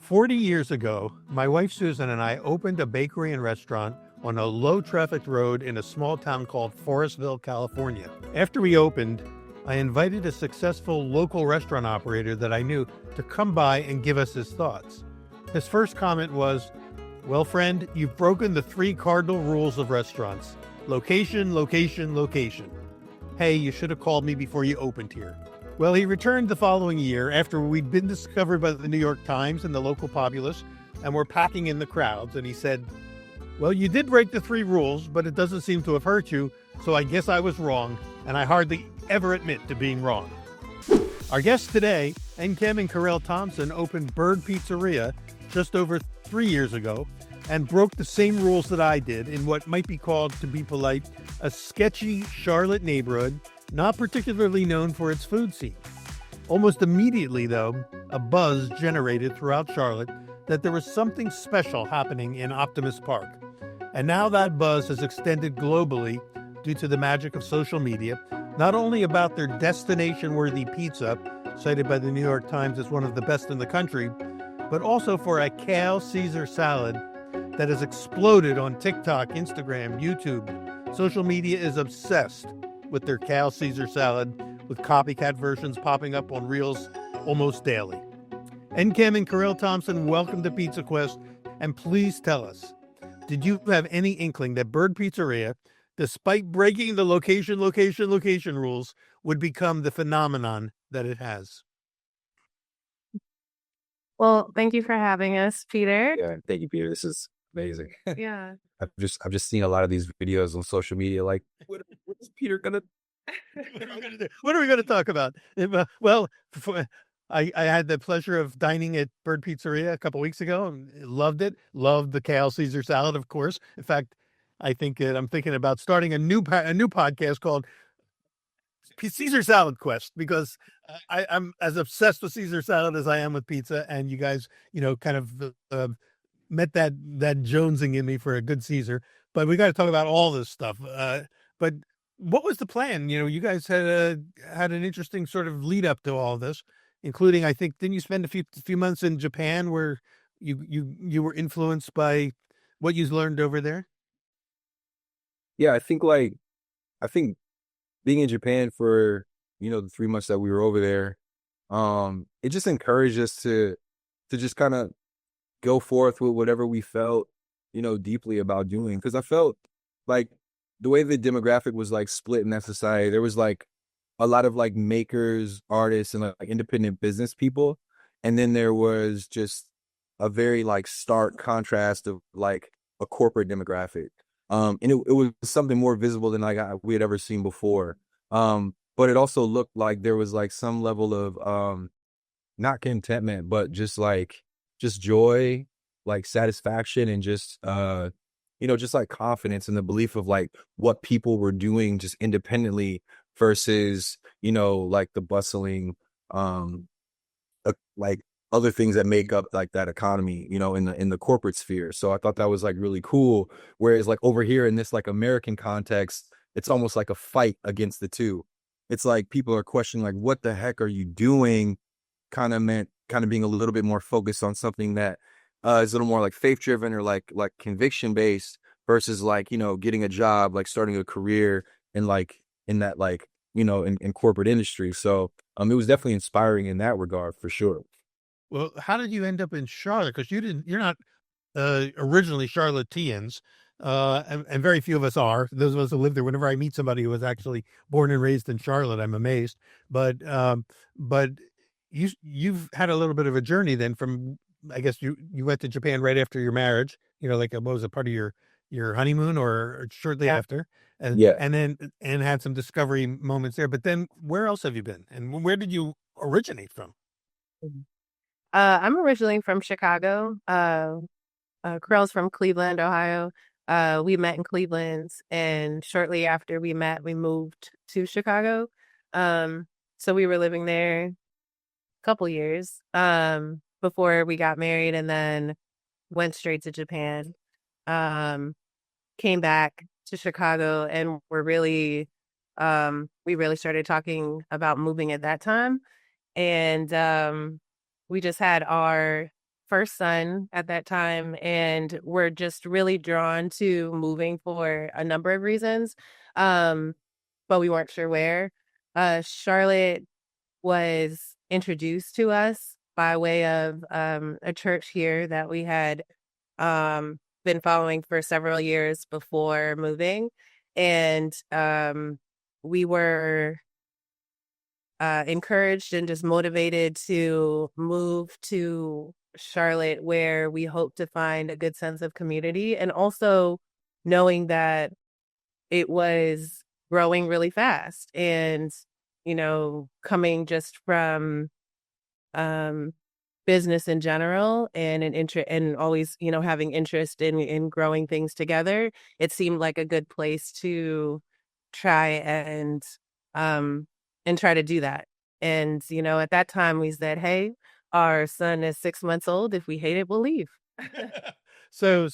40 years ago, my wife Susan and I opened a bakery and restaurant on a low-traffic road in a small town called Forestville, California. After we opened, I invited a successful local restaurant operator that I knew to come by and give us his thoughts. His first comment was, "Well, friend, you've broken the 3 cardinal rules of restaurants. Location, location, location. Hey, you should have called me before you opened here." Well, he returned the following year after we'd been discovered by the New York Times and the local populace and were packing in the crowds. And he said, "Well, you did break the 3 rules, but it doesn't seem to have hurt you. So I guess I was wrong, and I hardly ever admit to being wrong." Our guest today, Nkem and Kerrel Thompson, opened Bird Pizzeria just over 3 years ago and broke the same rules that I did in what might be called, to be polite, a sketchy Charlotte neighborhood, not particularly known for its food scene. Almost immediately, though, a buzz generated throughout Charlotte that there was something special happening in Optimist Park. And now that buzz has extended globally due to the magic of social media, not only about their destination-worthy pizza, cited by the New York Times as one of the best in the country, but also for a Kale Caesar Salad that has exploded on TikTok, Instagram, YouTube. Social media is obsessed with their Kale Caesar Salad, with copycat versions popping up on Reels almost daily. Nkem and Kerrel Thompson, welcome to Pizza Quest, and please tell us, did you have any inkling that Bird Pizzeria, despite breaking the location rules, would become the phenomenon that it has? Well, thank you for having us, Peter. Yeah, thank you, Peter. This is amazing. Yeah. I've just seen a lot of these videos on social media. Like, what is Peter gonna? What are we going to talk about? Well, I had the pleasure of dining at Bird Pizzeria a couple weeks ago and loved it. Loved the Kale Caesar Salad, of course. In fact, I think that I'm thinking about starting a new podcast called Caesar Salad Quest, because I'm as obsessed with Caesar salad as I am with pizza. And you guys, kind of met that jonesing in me for a good Caesar. But we got to talk about all this stuff. But what was the plan? You guys had an interesting sort of lead up to all this, including, I think, didn't you spend a few months in Japan where you were influenced by what you learned over there? Yeah, I think being in Japan for the 3 months that we were over there, it just encouraged us to just kind of go forth with whatever we felt deeply about doing, because I felt like the way the demographic was like split in that society, there was like a lot of like makers, artists, and like independent business people, and then there was just a very like stark contrast of like a corporate demographic. And it was something more visible than we had ever seen before. But it also looked like there was like some level of not contentment, but just joy, like satisfaction, and just just like confidence in the belief of like what people were doing just independently versus like the bustling like other things that make up like that economy, in the corporate sphere. So I thought that was like really cool. Whereas like over here in this like American context, it's almost like a fight against the two. It's like people are questioning like, what the heck are you doing? Kind of being a little bit more focused on something that is a little more like faith driven or like conviction based versus like, getting a job, like starting a career in that like, in corporate industry. So it was definitely inspiring in that regard for sure. Well, how did you end up in Charlotte? Because you're not originally Charlotteans, and very few of us are. Those of us who live there, whenever I meet somebody who was actually born and raised in Charlotte, I'm amazed. But you've had a little bit of a journey then from, I guess you went to Japan right after your marriage, like what was a part of your honeymoon or shortly after, and Yeah. and had some discovery moments there. But then where else have you been, and where did you originate from? I'm originally from Chicago. Kerrel's from Cleveland, Ohio. We met in Cleveland, and shortly after we met, we moved to Chicago. So we were living there a couple years before we got married, and then went straight to Japan. Came back to Chicago, and we really started talking about moving at that time. And we just had our first son at that time, and we're just really drawn to moving for a number of reasons. But we weren't sure where. Charlotte was introduced to us by way of a church here that we had been following for several years before moving. And we were encouraged and just motivated to move to Charlotte, where we hope to find a good sense of community, and also knowing that it was growing really fast. And, coming just from business in general and an interest and always, having interest in growing things together, it seemed like a good place to try and try to do that. And, at that time we said, hey, our son is 6 months old. If we hate it, we'll leave. So,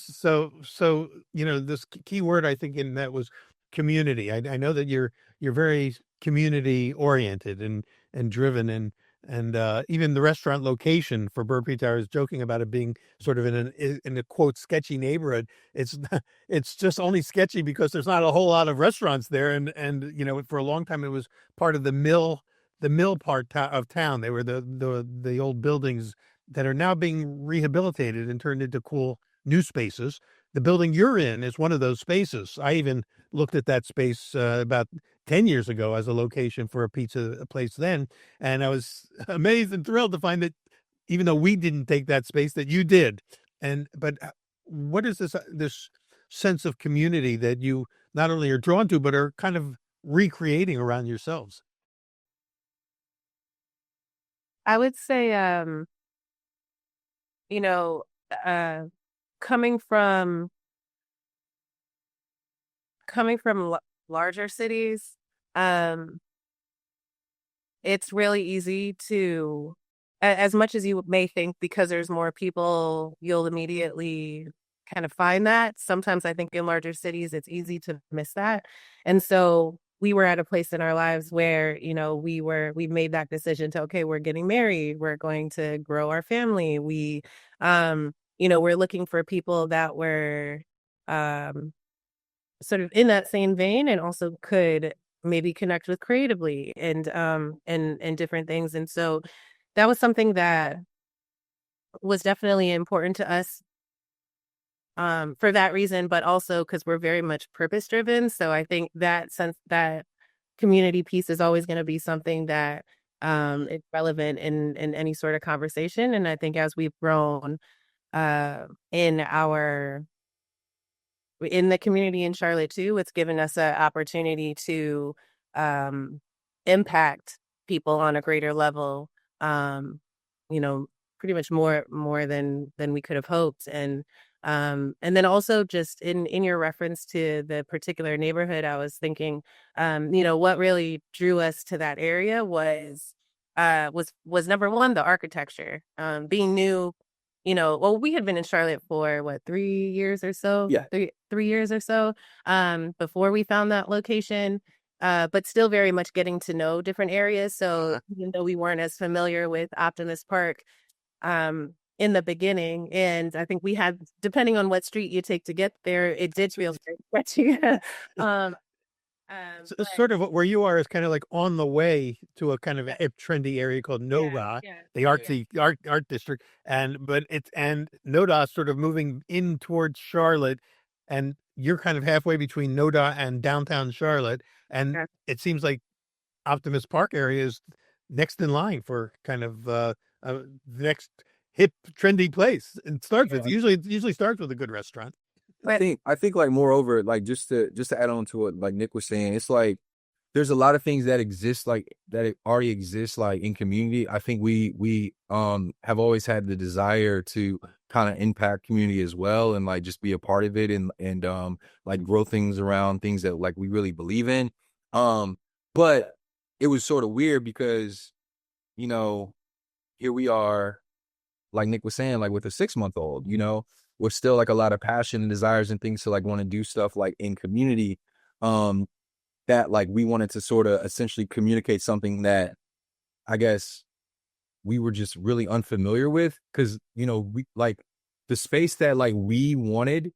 this key word I think in that was community. I know that you're very community oriented and driven, and even the restaurant location for Bird Pizza, I was joking about it being sort of in a quote sketchy neighborhood. It's it's just only sketchy because there's not a whole lot of restaurants there, and for a long time it was part of the mill part of town. They were the old buildings that are now being rehabilitated and turned into cool new spaces. The building you're in is one of those spaces. I even looked at that space about 10 years ago as a location for a pizza place then. And I was amazed and thrilled to find that even though we didn't take that space, that you did. But what is this sense of community that you not only are drawn to, but are kind of recreating around yourselves? I would say, you know, uh, coming from larger cities, um, it's really easy to, as much as you may think, because there's more people, you'll immediately kind of find that. Sometimes I think in larger cities, it's easy to miss that. And so we were at a place in our lives where, we made that decision to, okay, we're getting married, we're going to grow our family. We're looking for people that were, um, sort of in that same vein and also could maybe connect with creatively and different things. And so that was something that was definitely important to us for that reason, but also because we're very much purpose driven. So I think that sense, that community piece is always going to be something that is relevant in any sort of conversation. And I think as we've grown uh in our in the community in Charlotte too, it's given us an opportunity to um, impact people on a greater level. Um, you know, pretty much more than we could have hoped, and then also just in your reference to the particular neighborhood, I was thinking, what really drew us to that area was number one, the architecture, being new. Well, we had been in Charlotte for what, 3 years or so? Yeah. 3 years or so, before we found that location. But still very much getting to know different areas. So even though we weren't as familiar with Optimist Park, in the beginning, and I think we had, depending on what street you take to get there, it did feel very sketchy. um, So but sort of where you are is kind of like on the way to a kind of a hip, trendy area called Nova, yeah, the yeah. artsy art district, and Noda is sort of moving in towards Charlotte, and you're kind of halfway between Noda and downtown Charlotte, and Yeah. it seems like Optimist Park area is next in line for kind of the next hip, trendy place. It usually starts with a good restaurant. But I think like moreover, like just to add on to what like Nick was saying, it's like there's a lot of things that exist like that already exist like in community. I think we have always had the desire to kind of impact community as well and like just be a part of it and like grow things around things that like we really believe in. But it was sort of weird because, you know, here we are, like Nick was saying, like with a 6 month old, with still like a lot of passion and desires and things to like want to do stuff like in community. That like we wanted to sort of essentially communicate something that I guess we were just really unfamiliar with, because we like the space that like we wanted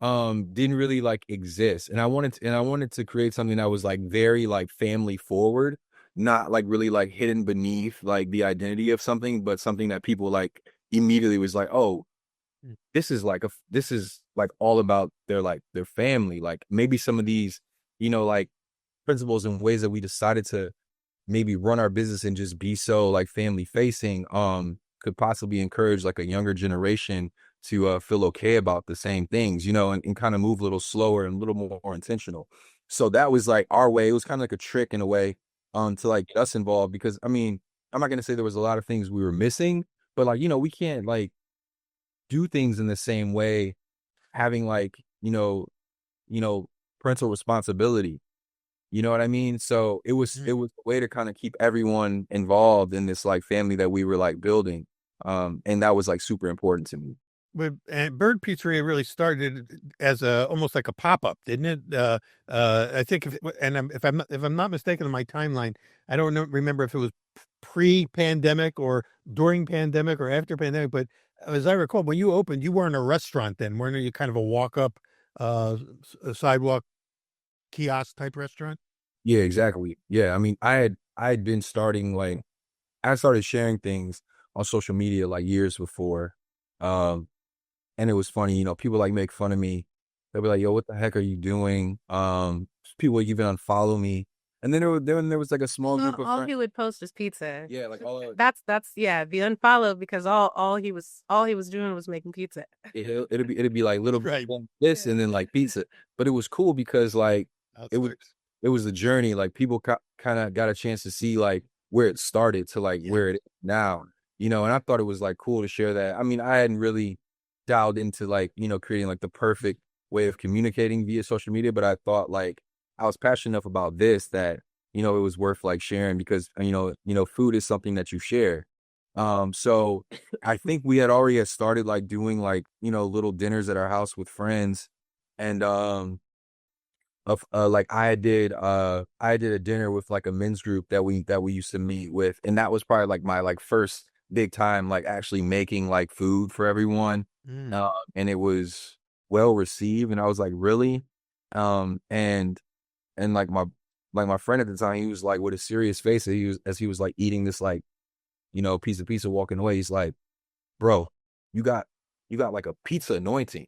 didn't really like exist, and I wanted to create something that was like very like family forward, not like really like hidden beneath like the identity of something, but something that people like immediately was like, oh, Mm. this is like all about their family. Like maybe some of these like principles and ways that we decided to maybe run our business and just be so like family facing could possibly encourage like a younger generation to feel okay about the same things, and kind of move a little slower and a little more intentional. So that was like our way. It was kind of like a trick in a way to like get us involved, because I mean, I'm not going to say there was a lot of things we were missing, but like we can't like do things in the same way, having like you know parental responsibility. You know what I mean? So it Mm. was a way to kind of keep everyone involved in this like family that we were like building. And that was like super important to me. But and Bird Pizzeria really started as a almost like a pop up, didn't it? I think if I'm not mistaken on my timeline, I don't remember if it was pre-pandemic or during pandemic or after pandemic. But as I recall, when you opened, you weren't a restaurant then, weren't you? Kind of a walk up, a sidewalk kiosk type restaurant. Yeah, exactly. Yeah. I mean, I had been starting like I started sharing things on social media like years before. Um, and it was funny, people like make fun of me. They'll be like, yo, what the heck are you doing? People even unfollow me. And then there was like a small group of All friends. he would post is pizza. Yeah, like all of That's yeah, the unfollow because all he was doing was making pizza. it'd be like little Right. this and then like pizza. But it was cool because like How it it was starts. it was a journey. Like people kind of got a chance to see like where it started to like Yeah. where it is now. And I thought it was like cool to share that. I mean, I hadn't really dialed into like, creating like the perfect way of communicating via social media, but I thought like I was passionate enough about this that, it was worth like sharing, because food is something that you share. So I think we had started like doing like, little dinners at our house with friends. And of like I did a dinner with like a men's group that we used to meet with, and that was probably like my like first big time like actually making like food for everyone. Mm. And it was well received, and I was like, really? And like my friend at the time, he was like with a serious face, as he was like eating this like piece of pizza, walking away, he's like, bro, you got like a pizza anointing.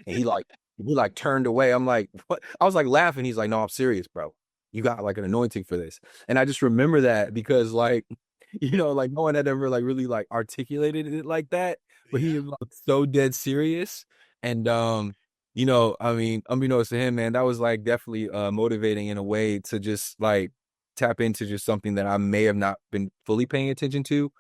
And he like turned away. I'm like, what? I was like laughing. He's like, no, I'm serious, bro. You got like an anointing for this. And I just remember that because like, like no one had ever like really like articulated it like that. But he was like, so dead serious. And I mean, unbeknownst to him, man, that was like definitely motivating in a way to just like tap into just something that I may have not been fully paying attention to.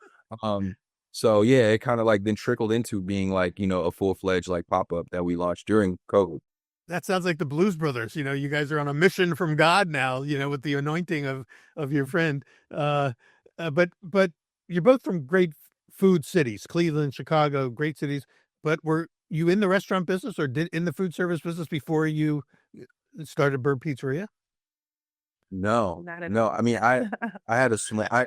Um, so yeah, it kind of like then trickled into being like, a full-fledged like pop-up that we launched during COVID. That sounds like the Blues Brothers. You guys are on a mission from God now. With the anointing of your friend. But you're both from great food cities, Cleveland, Chicago, great cities. But were you in the restaurant business or did in the food service business before you started Bird Pizzeria? No, Not at no. all. I mean, I had a sm I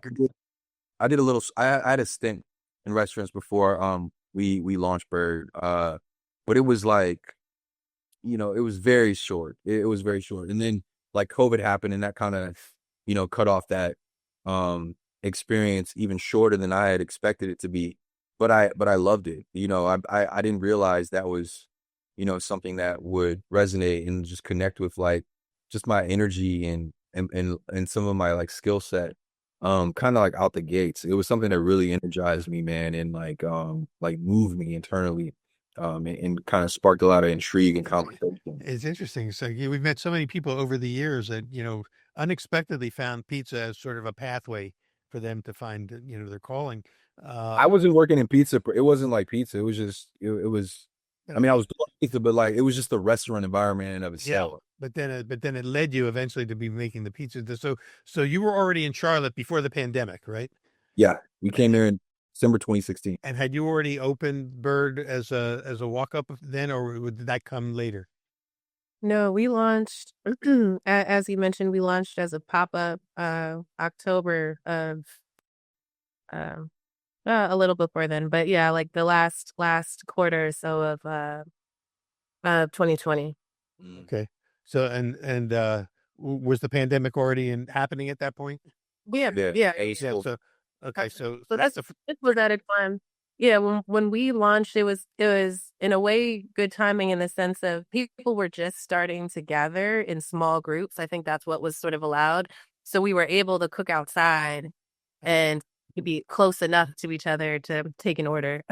did a little I had a stint in restaurants before we launched Bird. But it was like, it was very short. It was very short. And then like COVID happened, and that kind of, cut off that experience even shorter than I had expected it to be. But I loved it. I didn't realize that was, something that would resonate and just connect with like just my energy and some of my like skill set. Kind of like out the gates. It was something that really energized me, man, and like moved me internally. And kind of sparked a lot of intrigue and conversation. It's interesting. So we've met so many people over the years that, unexpectedly found pizza as sort of a pathway for them to find, their calling. I wasn't working in pizza. It wasn't like pizza. It was just, it was, I uh, mean, I was doing pizza, but like, it was just the restaurant environment in and of yeah. itself. But then it led you eventually to be making the pizza. So you were already in Charlotte before the pandemic, right? Yeah. We came there in December 2016. And had you already opened Bird as a walk up then, or did that come later? No, we launched as you mentioned, we launched as a pop-up October of A little before then, but yeah, like the last quarter or so of 2020. Okay. So was the pandemic already happening at that point? Yeah, Yeah. yeah. Yeah. So okay. So that's it was at a time. Yeah, when we launched, it was in a way good timing in the sense of people were just starting to gather in small groups. I think that's what was sort of allowed. So we were able to cook outside and to be close enough to each other to take an order,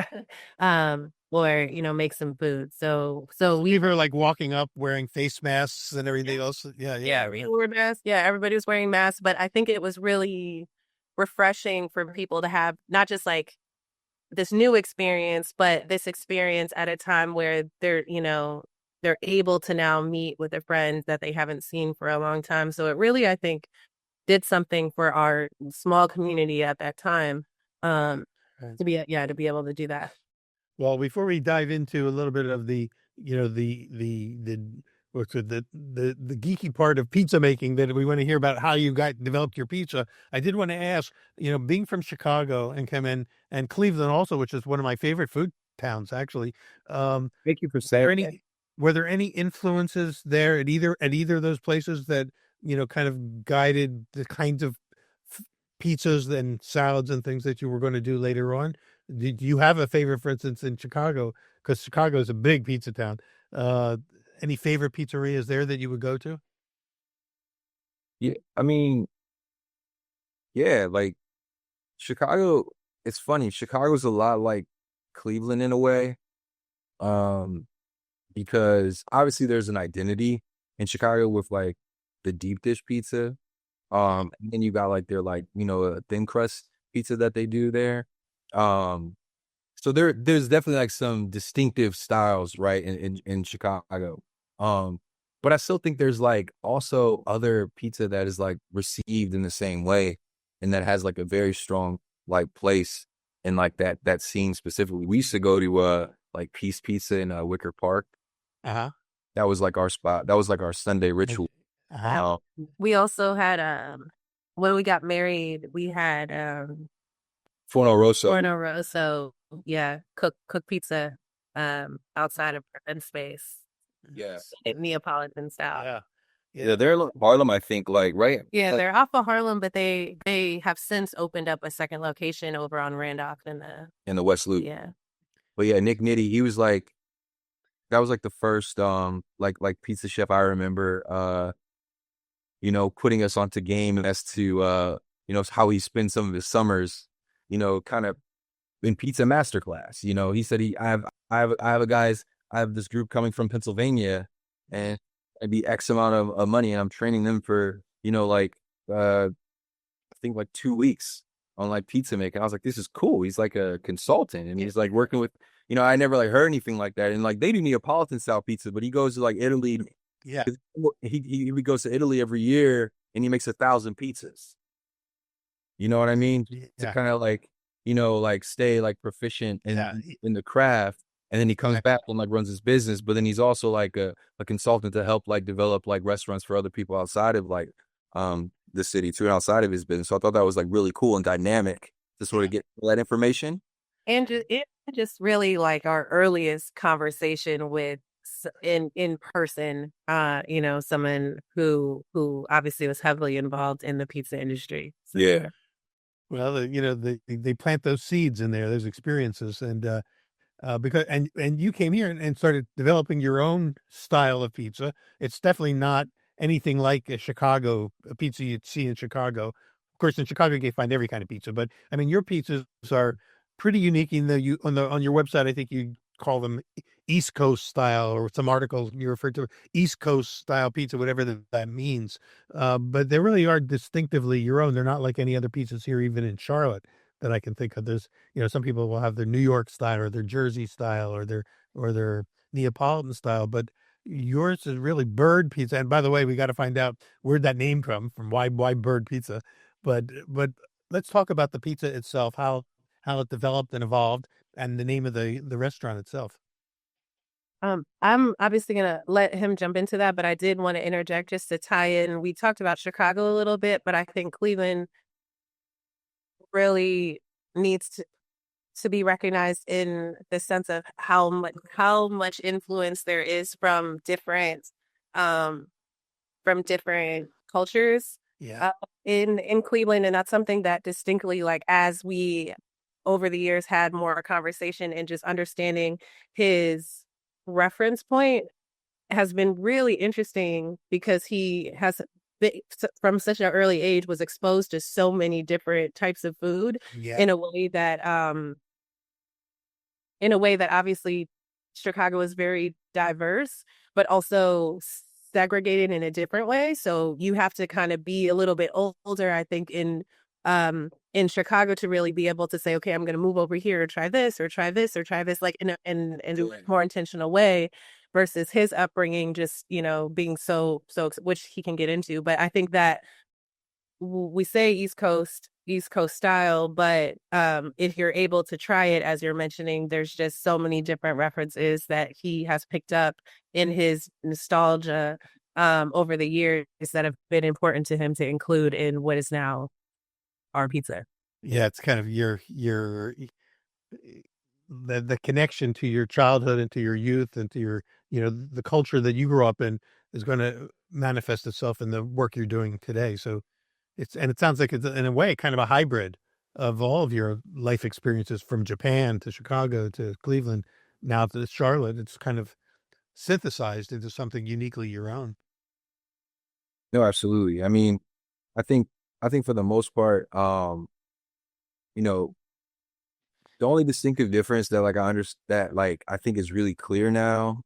or make some food. So we people are like walking up wearing face masks and everything else. Yeah. yeah, we wore masks. Yeah, everybody was wearing masks, but I think it was really refreshing for people to have not just like this new experience, but this experience at a time where they're able to now meet with their friends that they haven't seen for a long time. So it really, I think, did something for our small community at that time. Right. To be able to do that. Well, before we dive into a little bit of the what's it, the geeky part of pizza making that we want to hear about how you developed your pizza, I did want to ask, being from Chicago and and Cleveland also, which is one of my favorite food towns actually. Thank you for Were there saying that. were there any influences there at either of those places that kind of guided the kinds of f- pizzas and salads and things that you were going to do later on? Did you have a favorite, for instance, in Chicago? Because Chicago is a big pizza town. Uh, any favorite pizzerias there that you would go to? Yeah, I mean, yeah, like Chicago, it's funny. Chicago's a lot like Cleveland in a way. Um, because obviously there's an identity in Chicago with like the deep dish pizza. And then you got like their like, a thin crust pizza that they do there. Um, so there's definitely like some distinctive styles, right, in Chicago. Um, but I still think there's like also other pizza that is like received in the same way and that has like a very strong like place in like that scene specifically. We used to go to like Peace Pizza in Wicker Park. Uh That was like our spot. That was like our Sunday huh. ritual. Uh-huh. We also had when we got married, we had Forno Rosso. Forno Rosso, yeah, cook pizza outside of Urban Space, Yeah. Neapolitan style. Yeah. Yeah, they're in Harlem, I think, like right Yeah, they're off of Harlem, but they have since opened up a second location over on Randolph in the in the West Loop. yeah. But yeah, Nick Nitti, he was like that was like the first like pizza chef I remember putting us onto game as to how he spends some of his summers, kind of in pizza masterclass. He said I have this group coming from Pennsylvania and it'd be X amount of money and I'm training them for, like I think like 2 weeks on like pizza making. I was like, this is cool. He's like a consultant and he's like working with, I never like heard anything like that. And like they do Neapolitan style pizza, but he goes to like Italy. Yeah. He goes to Italy every year and he makes 1,000 pizzas. You know what I mean? To Yeah. kind of like, like stay like proficient Yeah. in the craft. And then he comes back and like runs his business, but then he's also like a consultant to help like develop like restaurants for other people outside of like the city too, and outside of his business. So I thought that was like really cool and dynamic to sort of get that information. And it just really like our earliest conversation with in person, someone who obviously was heavily involved in the pizza industry. So, Yeah. Well, they plant those seeds in there, those experiences, and because and you came here and started developing your own style of pizza. It's definitely not anything like a pizza you'd see in Chicago. Of course, in Chicago you can find every kind of pizza, but I mean your pizzas are pretty unique. In the you on your website, I think you call them East Coast style, or some articles you refer to East Coast style pizza, whatever that means. But they really are distinctively your own. They're not like any other pizzas here, even in Charlotte, that I can think of. There's some people will have their New York style or their Jersey style or their Neapolitan style, but yours is really Bird Pizza. And by the way, we got to find out where'd that name come from. Why Bird Pizza? But let's talk about the pizza itself, how it developed and evolved, and the name of the restaurant itself. I'm obviously gonna let him jump into that, but I did want to interject just to tie in. We talked about Chicago a little bit, but I think Cleveland really needs to be recognized in the sense of how much influence there is um from different cultures Yeah. in Cleveland, and that's something that distinctly, like, as we over the years had more conversation and just understanding his reference point has been really interesting because he has from such an early age was exposed to so many different types of food Yeah. in a way that obviously Chicago is very diverse, but also segregated in a different way. So you have to kind of be a little bit older, I think, in Chicago to really be able to say, okay, I'm going to move over here or try this or try this or try this, like in a more intentional way, versus his upbringing, just being so which he can get into. But I think that we say East Coast style, but if you're able to try it, as you're mentioning, there's just so many different references that he has picked up in his nostalgia over the years that have been important to him to include in what is now our pizza. Yeah, it's kind of your the connection to your childhood and to your youth and to your the culture that you grew up in is going to manifest itself in the work you're doing today. So it sounds like it's in a way kind of a hybrid of all of your life experiences from Japan to Chicago to Cleveland now to Charlotte. It's kind of synthesized into something uniquely your own. No, absolutely. I mean, I think for the most part, you know, the only distinctive difference that like I understand that like I think is really clear now,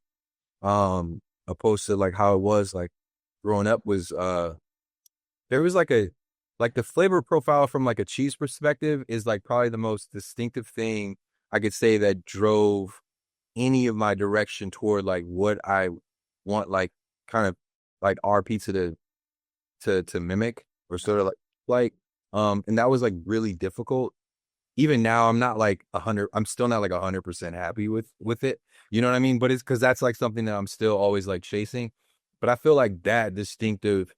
opposed to like how it was like growing up was there was like the flavor profile from like a cheese perspective is like probably the most distinctive thing I could say that drove any of my direction toward like what I want like kind of like our pizza to mimic or sort of and that was like really difficult. Even now I'm not like 100, I'm still not like 100% happy with it. You know what I mean? But it's because that's like something that I'm still always like chasing. But I feel like that distinctive,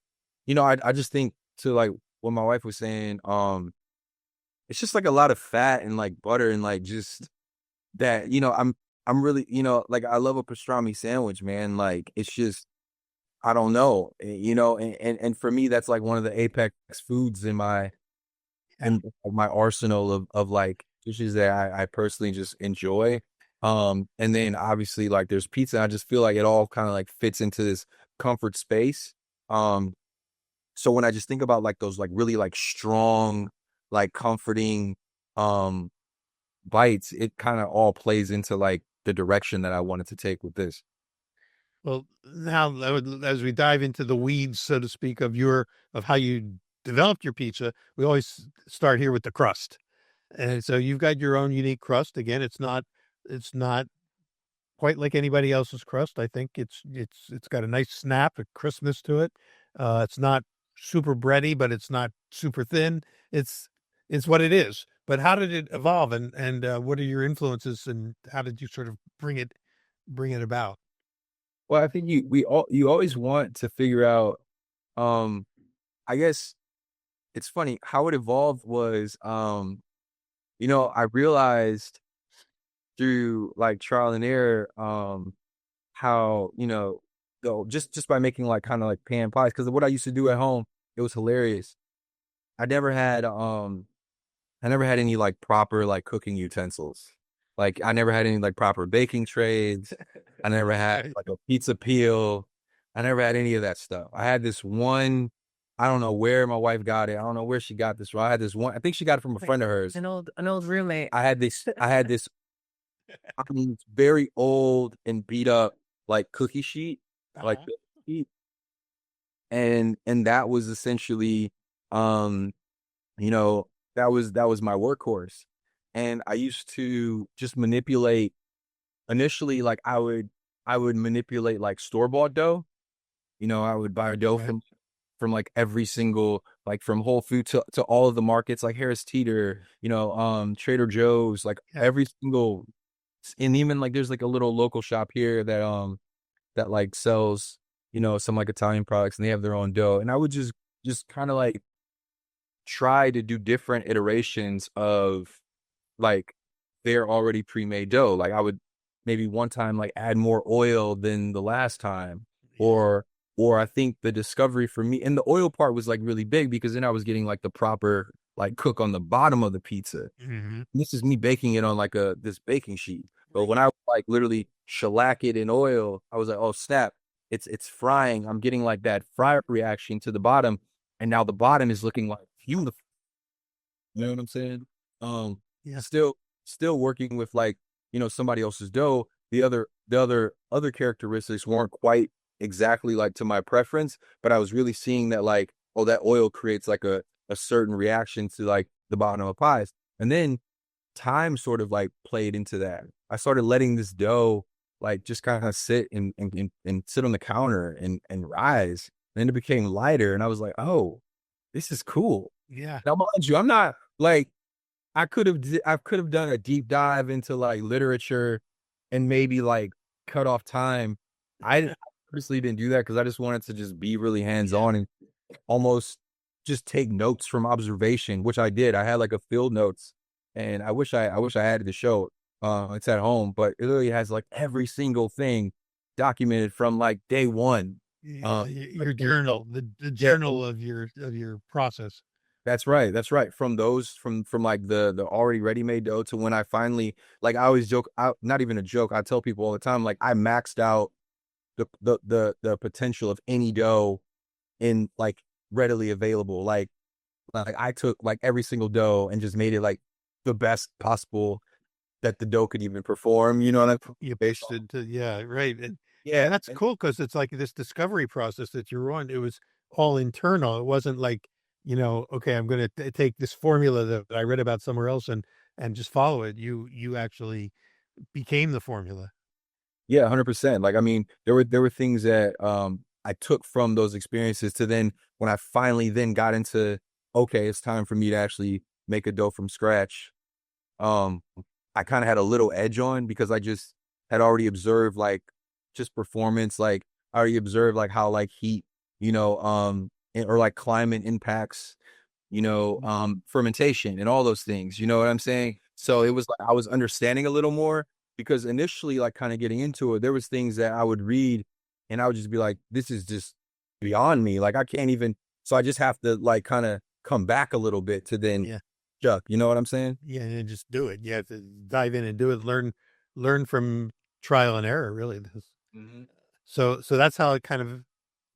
I just think to like what my wife was saying, it's just like a lot of fat and like butter and like just that, I'm really, like I love a pastrami sandwich, man. Like it's just I don't know, and for me that's like one of the apex foods in my arsenal of like dishes that I personally just enjoy. And then obviously like there's pizza. I just feel like it all kind of like fits into this comfort space. Um, so when I just think about like those like really like strong, like comforting um bites, it kind of all plays into like the direction that I wanted to take with this. Well, now as we dive into the weeds, so to speak, of how you developed your pizza, we always start here with the crust. And so you've got your own unique crust. Again, it's not quite like anybody else's crust. I think it's got a nice snap, a crispness to it. It's not super bready, but it's not super thin. It's it's what it is. But how did it evolve, and what are your influences, and how did you sort of bring it about? Well, I think you always want to figure out, um, I guess it's funny how it evolved was, I realized through like trial and error, how, though just by making like kind of like pan pies, because what I used to do at home, it was hilarious. I never had, I never had any like proper like cooking utensils. Like I never had any like proper baking trays. I never had Right. like a pizza peel. I never had any of that stuff. I had this one, I don't know where my wife got it. I don't know where she got this from. I had this one, I think she got it from a Like friend of hers. an old roommate. I had this, I mean, very old and beat up like cookie sheet, like Uh-huh. sheet. And that was essentially, um, you know, that was my workhorse. And I used to just manipulate initially, like I would manipulate like store-bought dough. I would buy a dough Right. from like every single like from Whole Foods to all of the markets like Harris Teeter, Trader Joe's, like Yeah. every single and even like there's like a little local shop here that like sells, some like Italian products and they have their own dough. And I would just kind of like try to do different iterations of like their already pre-made dough. Like I would maybe one time like add more oil than the last time, or I think the discovery for me, and the oil part was like really big because then I was getting like the proper like cook on the bottom of the pizza. Mm-hmm. This is me baking it on like this baking sheet. But when I like literally shellac it in oil, I was like, oh snap, it's frying. I'm getting like that fry reaction to the bottom, and now the bottom is looking like beautiful. You know what I'm saying? Yeah. Still working with like, somebody else's dough. The other characteristics weren't quite exactly like to my preference, but I was really seeing that like, oh, that oil creates like a certain reaction to like the bottom of pies. And then time sort of like played into that. I started letting this dough like just kind of sit and sit on the counter and rise. And then it became lighter. And I was like, oh, this is cool. Yeah. Now, mind you, I'm not like I could have done a deep dive into like literature and maybe like cut off time. I honestly didn't do that because I just wanted to just be really hands on and almost just take notes from observation, which I did. I had like a field notes, and I wish I had the show. It's at home, but it literally has like every single thing documented from like day one. Your journal, the journal of your process. That's right. That's right. From those, from like the already ready made dough to when I finally, like I always joke out, not even a joke. I tell people all the time, like I maxed out the potential of any dough in like readily available. Like I took like every single dough and just made it like the best possible that the dough could even perform. You know what I You based pushed it to, yeah, right. And Yeah. that's cool because it's like this discovery process that you're on. It was all internal. It wasn't like, okay, I'm going to take this formula that I read about somewhere else and just follow it. You actually became the formula. Yeah, 100%. Like, I mean, there were things that I took from those experiences to then when I finally then got into, okay, it's time for me to actually make a dough from scratch. Um, I kind of had a little edge on because I just had already observed like just performance, like I already observed like how like heat, or like climate impacts, fermentation and all those things. You know what I'm saying? So it was like I was understanding a little more because initially, like kind of getting into it, there was things that I would read and I would just be like, this is just beyond me. Like I can't even, so I just have to like kind of come back a little bit to then Yeah. Chuck, you know what I'm saying? Yeah. And then just do it. You have to dive in and do it. Learn from trial and error, really. Mm-hmm. So that's how it kind of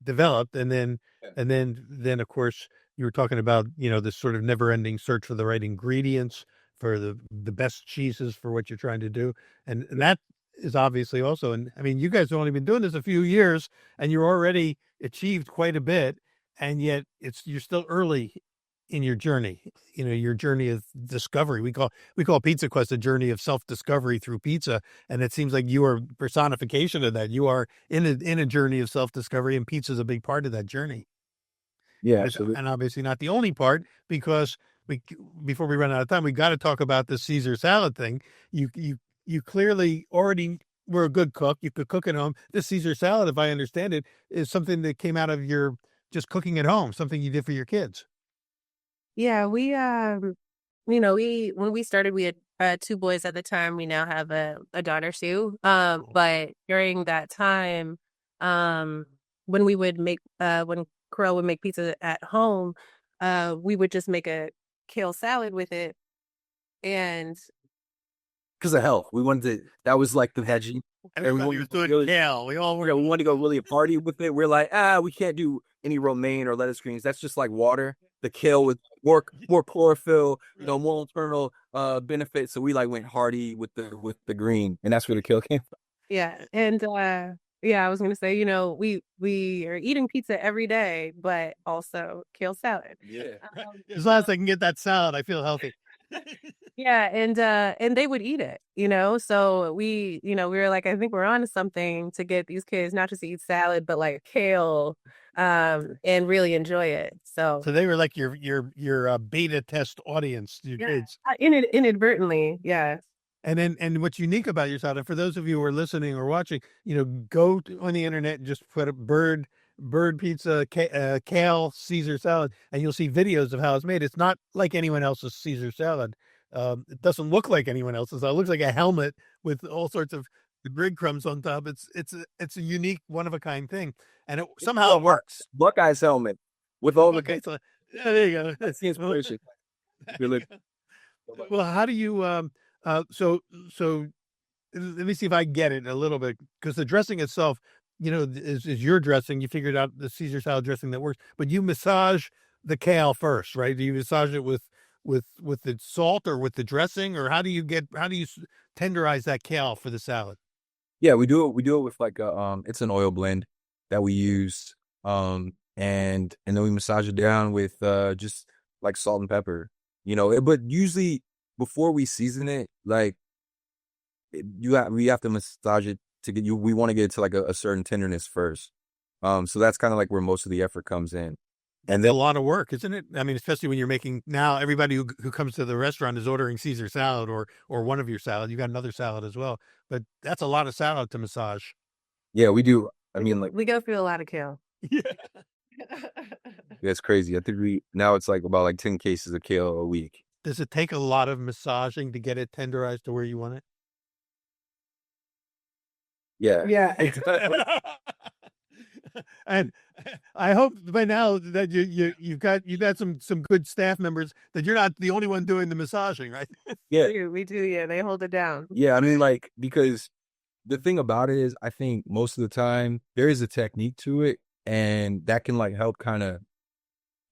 developed. And then, Yeah. then of course you were talking about, this sort of never ending search for the right ingredients, for the best cheeses for what you're trying to do. And that is obviously also, and I mean, you guys have only been doing this a few years and you're already achieved quite a bit. And yet you're still early in your journey, your journey of discovery. We call Pizza Quest a journey of self-discovery through pizza. And it seems like you are personification of that. You are in a journey of self-discovery, and pizza is a big part of that journey. Yeah, absolutely. And obviously not the only part, because before we run out of time, we got to talk about the Caesar salad thing. You clearly already were a good cook. You could cook at home. This Caesar salad, if I understand it, is something that came out of your just cooking at home, something you did for your kids. Yeah, we when we started, we had two boys at the time. We now have a daughter, Sue. But during that time, when we would make when Kerrel would make pizza at home, we would just make a kale salad with it. And Because of health. We wanted to, that was like the veggie. Everybody was doing really, kale. We all we were. wanted to go really party with it. We're like, we can't do any romaine or lettuce greens. That's just like water. The kale with more chlorophyll, more internal benefits. So we like went hearty with the green, and that's where the kale came from. yeah, and yeah, I was gonna say, we are eating pizza every day, but also kale salad. Yeah. As long as I can get that salad, I feel healthy. Yeah, and they would eat it, So we were like, I think we're on to something to get these kids not just to eat salad, but like kale, and really enjoy it. So they were like your beta test audience, your kids. Inadvertently, yeah. And what's unique about your salad, for those of you who are listening or watching, go on the internet and just put a bird pizza, Kale Caesar salad, and you'll see videos of how it's made. It's not like anyone else's Caesar salad. It doesn't look like anyone else's. It looks like a helmet with all sorts of breadcrumbs on top. It's a unique, one of a kind thing, and somehow it works. Buckeye's helmet with all the Okay, so yeah, there you go. that's the inspiration. Well, how do you so let me see if I get it a little bit, because the dressing itself, is your dressing. You figured out the Caesar salad dressing that works, but you massage the kale first, right? Do you massage it with the salt or with the dressing, or how do you tenderize that kale for the salad? Yeah, we do it with like it's an oil blend that we use. And then we massage it down with just like salt and pepper. But usually before we season it, like we have to massage it to get you. We want to get it to like a certain tenderness first. So that's kind of like where most of the effort comes in. And then a lot of work, isn't it? I mean, especially when you're making, now everybody who comes to the restaurant is ordering Caesar salad or one of your salads. You got another salad as well, but that's a lot of salad to massage. Yeah, we do. I mean, like, We go through a lot of kale. Yeah. it's crazy. I think now it's like about like 10 cases of kale a week. Does it take a lot of massaging to get it tenderized to where you want it? Yeah. Yeah. And I hope by now that you've got some good staff members, that you're not the only one doing the massaging, right? Yeah. We do. Yeah, they hold it down. Yeah, I mean, like, because the thing about it is, I think most of the time there is a technique to it, and that can like help kind of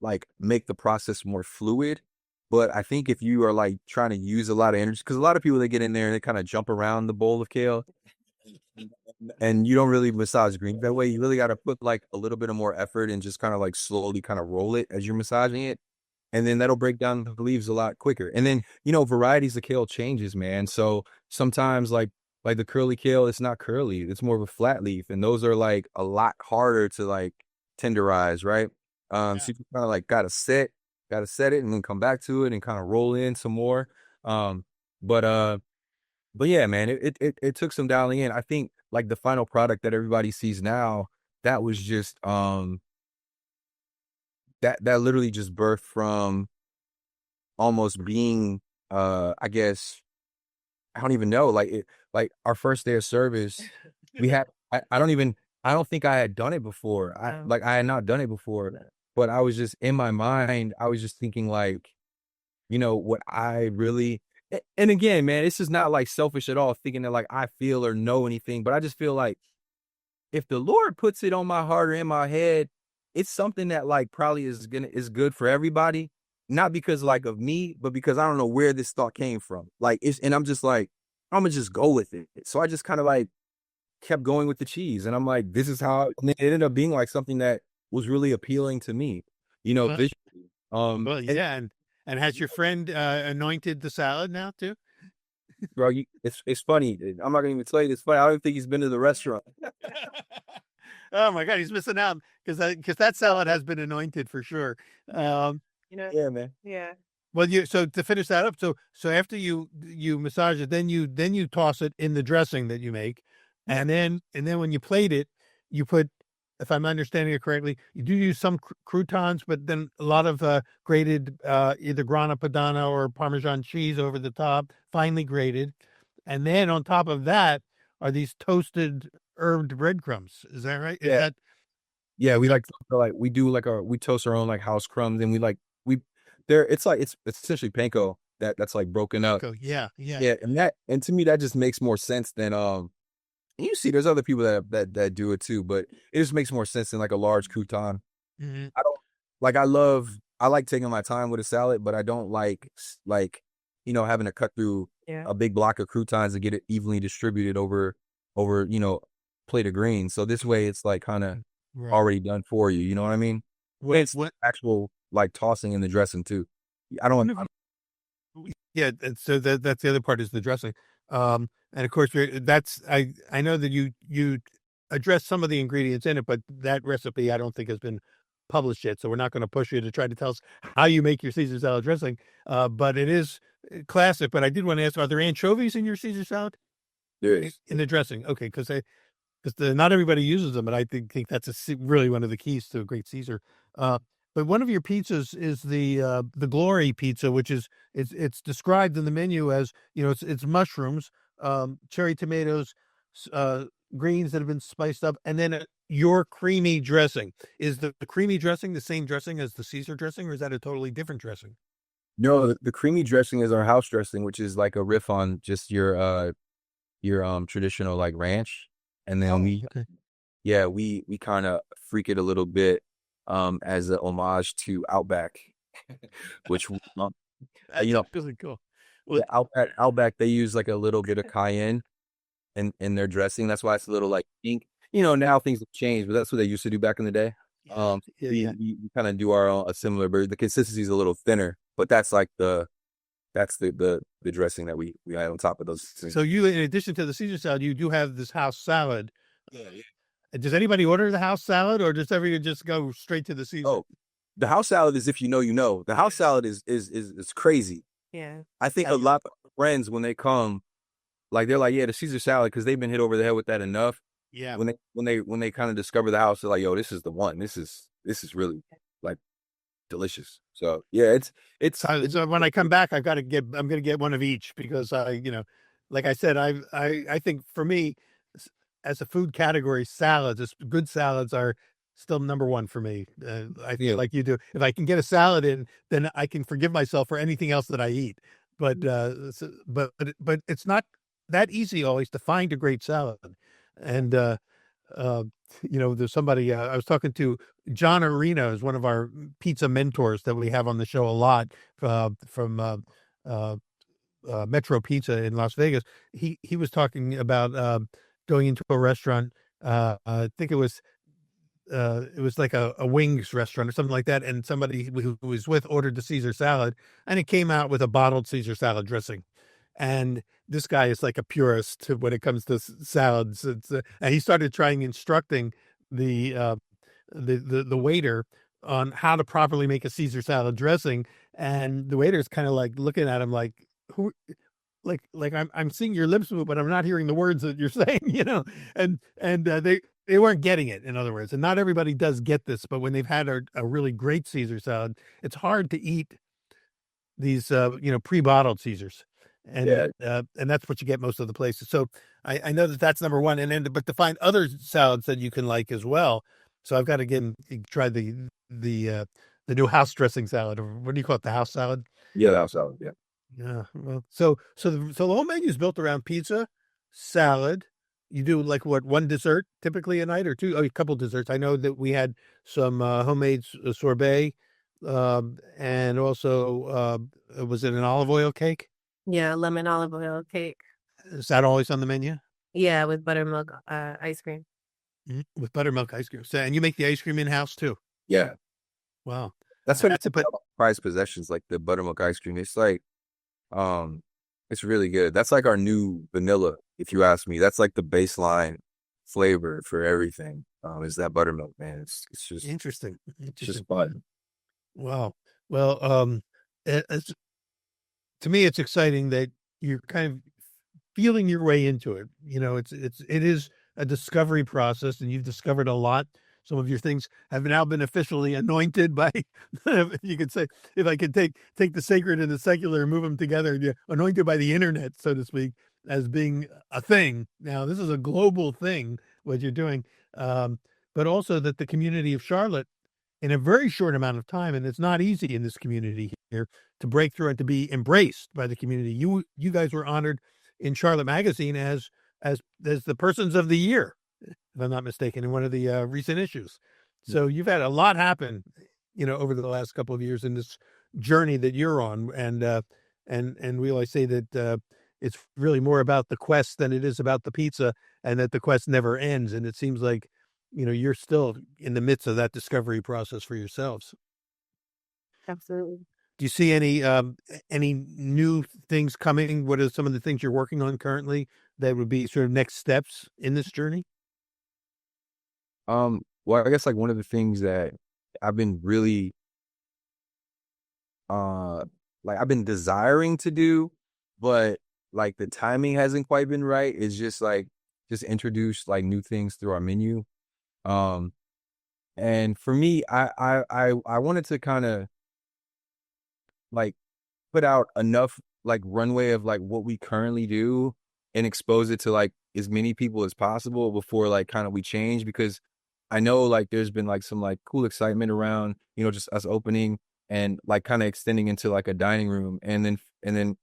like make the process more fluid. But I think if you are like trying to use a lot of energy, because a lot of people, they get in there and they kind of jump around the bowl of kale, and you don't really massage greens that way. You really got to put like a little bit of more effort and just kind of like slowly kind of roll it as you're massaging it. And then that'll break down the leaves a lot quicker. And then, varieties of kale changes, man. So sometimes like the curly kale, it's not curly. It's more of a flat leaf. And those are like a lot harder to like tenderize, right? So you kind of like gotta set it and then come back to it and kind of roll in some more. Um, but but yeah, man, it took some dialing in. I think like the final product that everybody sees now, that was just that literally just birthed from almost being I guess, I don't even know, like our first day of service, we had I don't think I had done it before. I had not done it before, but I was just in my mind, I was just thinking like, what I really, and again, man, this is not like selfish at all, thinking that like I feel or know anything, but I just feel like if the Lord puts it on my heart or in my head, it's something that like probably is good for everybody. Not because like of me, but because I don't know where this thought came from. Like and I'm just like, I'm gonna just go with it. So I just kind of like kept going with the cheese, and I'm like, this is how, and it ended up being like something that was really appealing to me, Well, visually. well, yeah, and has your friend anointed the salad now too? Bro, it's funny. I'm not gonna even tell you this funny. I don't think he's been to the restaurant. Oh my God, he's missing out, because that salad has been anointed for sure. Yeah, man. Yeah. Well, so to finish that up, so after you massage it, then you toss it in the dressing that you make, and then when you plate it, you put, if I'm understanding it correctly, you do use some croutons, but then a lot of grated either grana padano or Parmesan cheese over the top, finely grated, and then on top of that are these toasted herbed breadcrumbs. Is that right? Yeah. Yeah, we we toast our own like house crumbs, and it's essentially panko that's like broken up. Yeah. Yeah, and to me that just makes more sense than you see there's other people that do it too, but it just makes more sense than like a large crouton. Mm-hmm. I don't like I like taking my time with a salad, but I don't like having to cut through a big block of croutons to get it evenly distributed over plate of greens. So this way it's like kind of already done for you. You know what I mean? It's actual like tossing in the dressing too. I don't. Yeah, and so that's the other part, is the dressing. And of course, I know that you address some of the ingredients in it, but that recipe I don't think has been published yet. So we're not going to push you to try to tell us how you make your Caesar salad dressing. But it is classic. But I did want to ask, are there anchovies in your Caesar salad? There is. In the dressing. Okay, because not everybody uses them, and I think that's really one of the keys to a great Caesar. But one of your pizzas is the Glory pizza, which is it's described in the menu as, it's mushrooms, cherry tomatoes, greens that have been spiced up, and then your creamy dressing. Is the creamy dressing the same dressing as the Caesar dressing, or is that a totally different dressing? No, the creamy dressing is our house dressing, which is like a riff on just your traditional like ranch. And then Okay. we kind of freak it a little bit as a homage to Outback, which That's you know, really cool. Well, the Outback they use like a little bit of cayenne in their dressing. That's why it's a little like pink. Now things have changed, but that's what they used to do back in the day. yeah, yeah, yeah. We kind of do our own a similar, but the consistency is a little thinner. But that's like the dressing that we add on top of those things. So you, in addition to the Caesar salad, you do have this house salad. Yeah, yeah. Does anybody order the house salad, or does everyone just go straight to the Caesar? Oh, the house salad is if you know, you know. The house salad is crazy. Yeah. I think a lot of friends when they come, like they're like, yeah, the Caesar salad because they've been hit over the head with that enough. Yeah. When they kind of discover the house, they're like, yo, this is the one. This is really like delicious. So yeah, So when I come back, I'm going to get one of each because like I said, I think for me, as a food category, good salads are still number one for me. I feel like you do. If I can get a salad in, then I can forgive myself for anything else that I eat. But but it's not that easy always to find a great salad. And uh, there's somebody I was talking to. John Arena is one of our pizza mentors that we have on the show a lot, from uh, Metro Pizza in Las Vegas. He was talking about going into a restaurant. I think it was like a wings restaurant or something like that, and somebody who was with ordered the Caesar salad, and it came out with a bottled Caesar salad dressing. And this guy is like a purist when it comes to salads. And he started trying instructing the the waiter on how to properly make a Caesar salad dressing, and the waiter's kind of like looking at him like, who, like I'm seeing your lips move, but I'm not hearing the words that you're saying, and they weren't getting it, in other words. And not everybody does get this, but when they've had a really great Caesar salad, it's hard to eat these pre-bottled Caesars, yeah. and that's what you get most of the places. So I know that that's number one, and then but to find other salads that you can like as well. So I've got to try the new house dressing salad, or what do you call it, the house salad? Yeah, the house salad. Yeah. Yeah. Well, so the whole menu is built around pizza, salad. You do like what, one dessert typically a night, or two, a couple desserts. I know that we had some homemade sorbet, and also was it an olive oil cake? Yeah, lemon olive oil cake. Is that always on the menu? Yeah, with buttermilk ice cream. With buttermilk ice cream. So, and you make the ice cream in house too? Yeah. Wow. That's what That's a prized possessions, like the buttermilk ice cream. It's like, it's really good. That's like our new vanilla, if you ask me. That's like the baseline flavor for everything. Is that buttermilk, man? It's just interesting. it's just fun. Wow. Well, it's, to me, it's exciting that you're kind of feeling your way into it. It is a discovery process, and you've discovered a lot. Some of your things have now been officially anointed by, you could say, if I could take the sacred and the secular and move them together, anointed by the internet, so to speak, as being a thing. Now, this is a global thing, what you're doing, but also that the community of Charlotte, in a very short amount of time, and it's not easy in this community here to break through and to be embraced by the community. You guys were honored in Charlotte Magazine as the persons of the year, if I'm not mistaken, in one of the recent issues. So you've had a lot happen, over the last couple of years in this journey that you're on, and we always say that it's really more about the quest than it is about the pizza, and that the quest never ends. And it seems like you're still in the midst of that discovery process for yourselves. Absolutely. Do you see any new things coming? What are some of the things you're working on currently that would be sort of next steps in this journey? Well, I guess like one of the things that I've been really like I've been desiring to do, but like the timing hasn't quite been right, is just introduce like new things through our menu. Um And for me, I wanted to kind of like put out enough like runway of like what we currently do and expose it to like as many people as possible before like kind of we change, because I know like there's been like some like cool excitement around, just us opening and like kind of extending into like a dining room. And then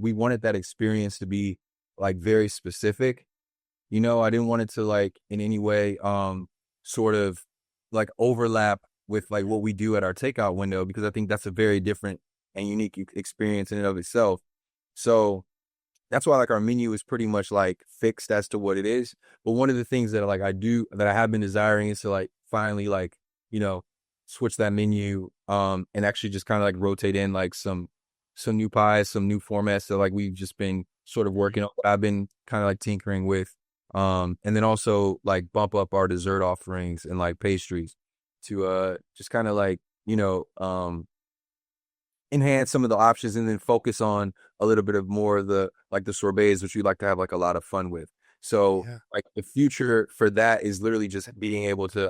we wanted that experience to be like very specific. I didn't want it to like in any way sort of like overlap with like what we do at our takeout window, because I think that's a very different and unique experience in and of itself. So that's why like our menu is pretty much like fixed as to what it is. But one of the things that like I have been desiring is to like finally like, you know, switch that menu and actually just kind of like rotate in like some new pies, some new formats that like we've just been sort of working on. I've been kind of like tinkering with. And then also like bump up our dessert offerings and like pastries to just kind of like, enhance some of the options, and then focus on a little bit of more of the like the sorbets, which we like to have like a lot of fun with. So Yeah. like the future for that is literally just being able to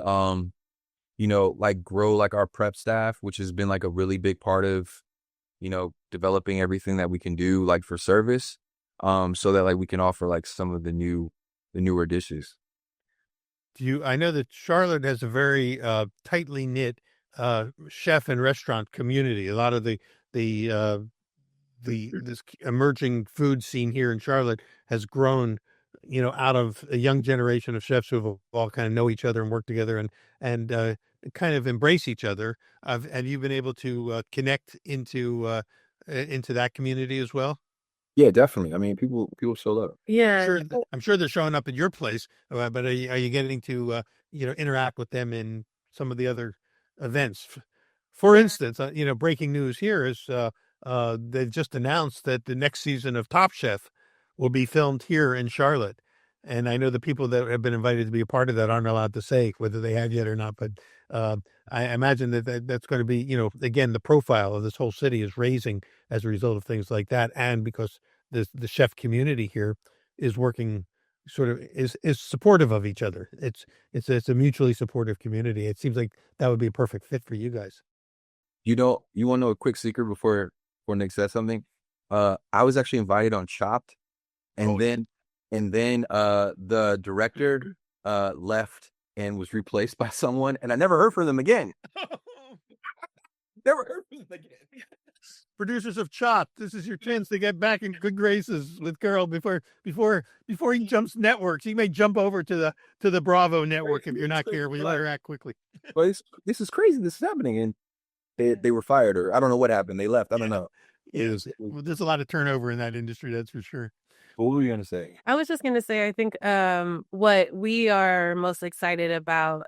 like grow like our prep staff, which has been like a really big part of developing everything that we can do like for service, so that like we can offer like some of the newer dishes. I know that Charlotte has a very tightly knit chef and restaurant community. A lot of the this emerging food scene here in Charlotte has grown, out of a young generation of chefs who have all kind of know each other and work together and kind of embrace each other. Have you been able to connect into that community as well? Yeah, definitely. I mean, people show up. Yeah. Sure, I'm sure they're showing up at your place, but are you getting to interact with them in some of the other events? For Yeah. instance, breaking news here is they just announced that the next season of Top Chef will be filmed here in Charlotte, and I know the people that have been invited to be a part of that aren't allowed to say whether they have yet or not, but uh, I imagine that's going to be, again, the profile of this whole city is raising as a result of things like that, and because the chef community here is working sort of is supportive of each other. It's a mutually supportive community. It seems like that would be a perfect fit for you guys. You want to know a quick secret before Nick says something? I was actually invited on Chopped, and Oh, then the director left and was replaced by someone, and I never heard from them again. Never heard from them again. producers of Chopped, this is your chance to get back in good graces with Carol before he jumps networks. He may jump over to the Bravo network if you're not careful. You let her act quickly. But this is crazy. This is happening, and they were fired, or I don't know what happened. They left. I don't know. Well, there's a lot of turnover in that industry, that's for sure. What were you gonna say? I was just gonna say, I think what we are most excited about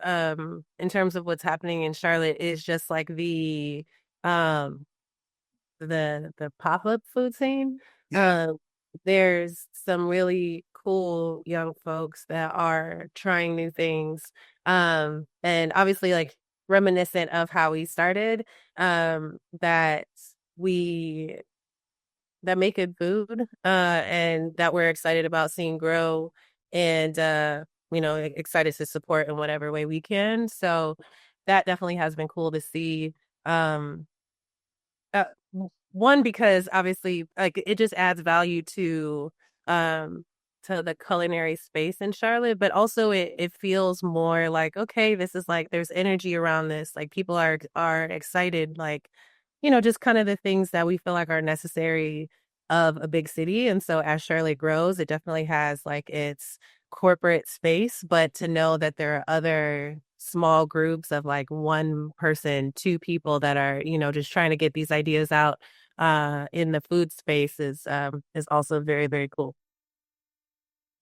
in terms of what's happening in Charlotte is just like um the pop-up food scene. Uh, there's some really cool young folks that are trying new things. And obviously like reminiscent of how we started, that we that make good food, and that we're excited about seeing grow, and excited to support in whatever way we can. So that definitely has been cool to see. Um, uh, One, because obviously, like it just adds value um to the culinary space in Charlotte, but also it feels more like, okay, this is like there's energy around this. Like people are excited, like, just kind of the things that we feel like are necessary of a big city. And so as Charlotte grows, it definitely has like its corporate space, but to know that there are other small groups of like one person, two people that are, just trying to get these ideas out in the food space is also very, very cool.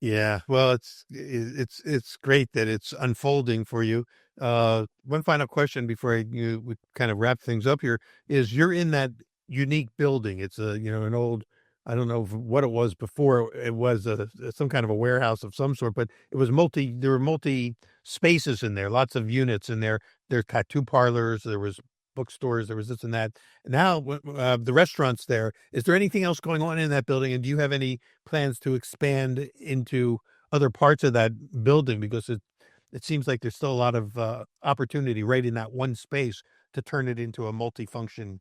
Yeah, well, it's great that it's unfolding for you. One final question before we kind of wrap things up here is you're in that unique building. It's an old, I don't know what it was before. It was some kind of a warehouse of some sort, but it was there were multi spaces in there, lots of units in there. There's tattoo parlors, there was bookstores, there was this and that. Now, the restaurants there. Is there anything else going on in that building? And do you have any plans to expand into other parts of that building? Because it seems like there's still a lot of opportunity right in that one space to turn it into a multifunction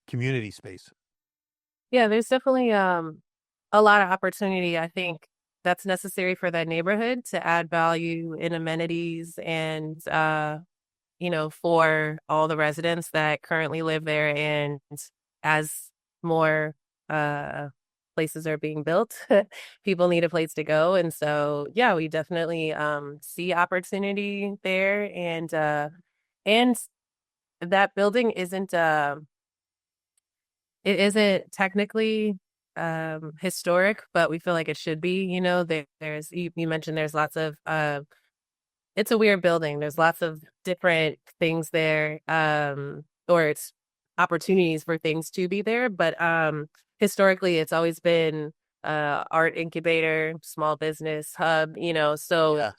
community space. Yeah, there's definitely a lot of opportunity. I think that's necessary for that neighborhood to add value in amenities and for all the residents that currently live there. And as more places are being built, people need a place to go. And so, yeah, we definitely see opportunity there. And that building it isn't technically historic, but we feel like it should be. There's you mentioned there's lots of it's a weird building. There's lots of different things there, or it's opportunities for things to be there. But historically, it's always been art incubator, small business hub. So Yeah.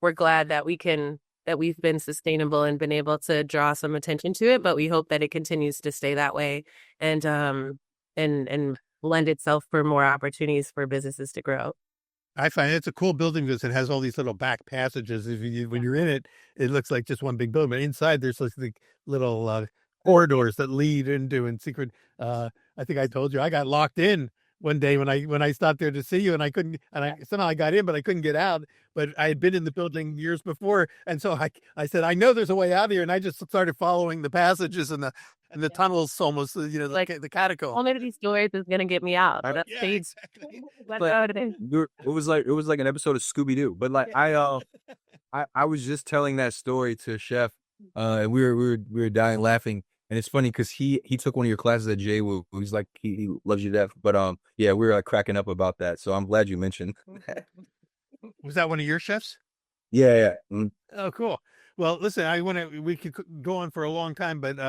we're glad that we've been sustainable and been able to draw some attention to it. But we hope that it continues to stay that way and lend itself for more opportunities for businesses to grow. I find it's a cool building because it has all these little back passages. When you're in it, it looks like just one big building. But inside, there's like the little corridors that lead into and secret. I think I told you I got locked in one day when I stopped there to see you, and I couldn't. And I somehow I got in, but I couldn't get out. But I had been in the building years before, and so I said I know there's a way out here, and I just started following the passages and the tunnels, almost Like, the catacomb. One of these stories is gonna get me out. That's Yeah, stage. exactly. That's But how it is. it was like an episode of Scooby Doo. But like I was just telling that story to Chef, and we were dying laughing. And it's funny because he took one of your classes at JWU. He's like he loves you to death. But yeah, we were like cracking up about that. So I'm glad you mentioned that. Was that one of your chefs? Yeah. Mm. Oh, cool. Well, listen, we could go on for a long time, but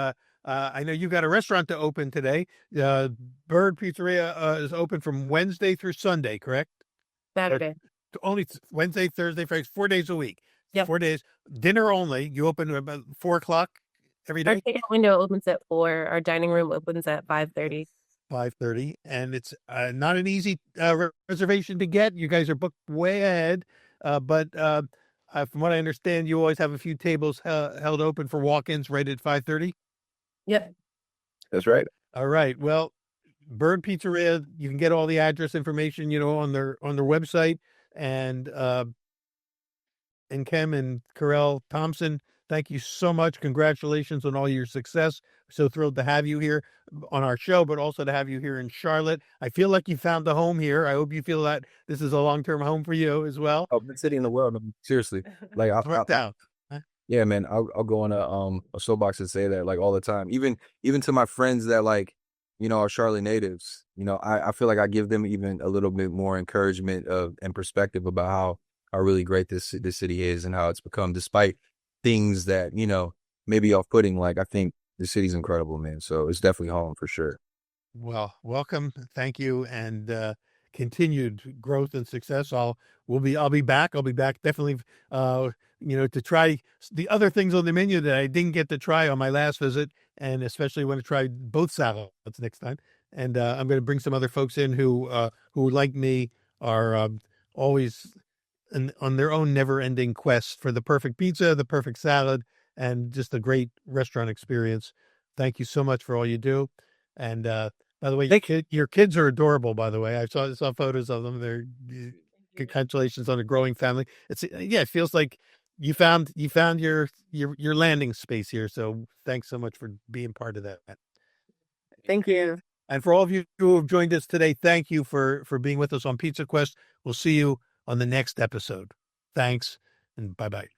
I know you've got a restaurant to open today. Bird Pizzeria is open from Wednesday through Sunday, correct? Saturday. Only Wednesday, Thursday, Friday, 4 days a week. Yep. 4 days. Dinner only. You open about 4 o'clock every Our day? takeout window opens at 4. Our dining room opens at 5:30. 5:30, and it's not an easy reservation to get. You guys are booked way ahead, but from what I understand, you always have a few tables held open for walk-ins right at 5:30. Yep. That's right. All right. Well, Bird Pizzeria, you can get all the address information, on their website, and Nkem and Kerrel Thompson, thank you so much. Congratulations on all your success. So thrilled to have you here on our show, but also to have you here in Charlotte. I feel like you found a home here. I hope you feel that this is a long-term home for you as well. Oh, best city in the world. Seriously. Like Worked out. yeah, man. I'll go on a soapbox and say that like all the time. Even to my friends that like, are Charlotte natives. I feel like I give them even a little bit more encouragement and perspective about how really great this city is and how it's become, despite things that maybe off-putting. Like I think the city's incredible, man. So it's definitely home for sure. Well, welcome. Thank you. And continued growth and success. I'll be back. I'll be back definitely, to try the other things on the menu that I didn't get to try on my last visit. And especially want to try both salads next time. And I'm going to bring some other folks in who like me are always on their own never-ending quest for the perfect pizza, the perfect salad, and just a great restaurant experience. Thank you so much for all you do. And by the way, your kids are adorable. By the way, I saw photos of them. They're congratulations on a growing family. It feels like you found your landing space here. So thanks so much for being part of that. Thank you. And for all of you who have joined us today, thank you for being with us on Pizza Quest. We'll see you on the next episode. Thanks, and bye-bye.